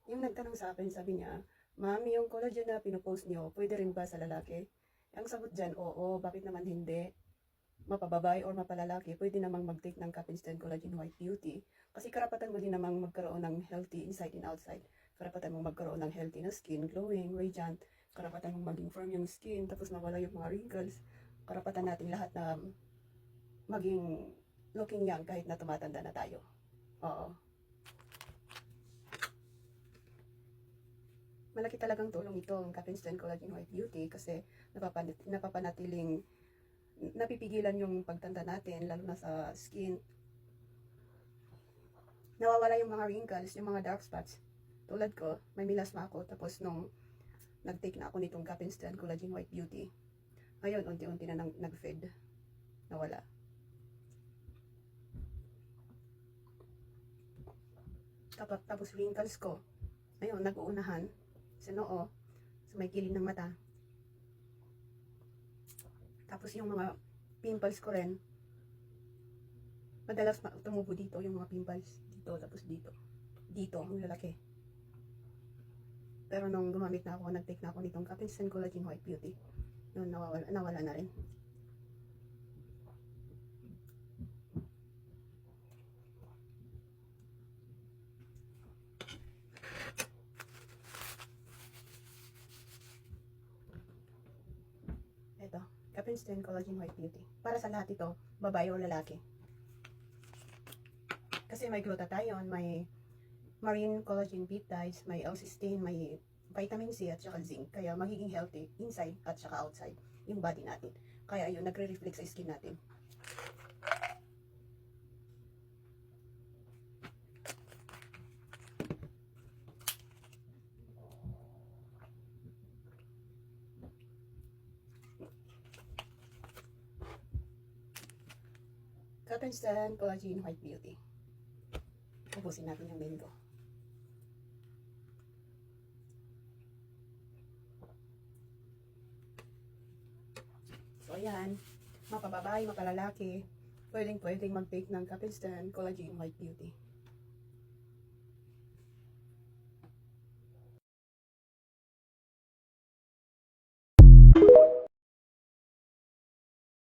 Yung nagtanong sa akin, sabi niya, Ma'am, yung collagen na pinupost niyo, pwede rin ba sa lalaki? Ang sagot dyan, oo, bakit naman hindi? Mapababae or mapalalaki, pwede namang mag-take ng Capinstein Collagen White Beauty. Kasi karapatan mo din namang magkaroon ng healthy inside and outside. Karapatan mong magkaroon ng healthy na skin, glowing, radiant. Karapatan mong maging firm yung skin, tapos mawala yung mga wrinkles. Karapatan natin lahat na maging looking young kahit na tumatanda na tayo. Oo. Malaki talagang tulong ito ang Capinstein Collagen White Beauty kasi napapanatiling napipigilan yung pagtanda natin, lalo na sa skin. Nawawala yung mga wrinkles, yung mga dark spots. Tulad ko, may melasma ako, tapos nung nag-take na ako nitong Capinstein Collagen White Beauty, ngayon, unti-unti na nag-fade. Nawala. Tapos wrinkles ko, ayun, nag-uunahan sa noo, sa may kilid ng mata. Tapos yung mga pimples ko rin, madalas tumubo dito yung mga pimples. Dito, tapos dito. Dito, ang lalaki. Pero nung gumamit na ako, nag-take na ako nitong Capinstein Collagen White Beauty, yun, nawala na rin. Ito, Capinstein Collagen White Beauty. Para sa lahat ito, babae o lalaki. Kasi may glutathione, may marine collagen peptides, may L-cysteine, may vitamin C at saka zinc. Kaya magiging healthy inside at saka outside yung body natin. Kaya yun, nagre-reflect sa skin natin. Capinstein Collagen White Beauty. Ubusin natin yung mango. So, ayan. Mapababae, mapalalaki. Pwedeng mag-take ng Capinstein Collagen White Beauty.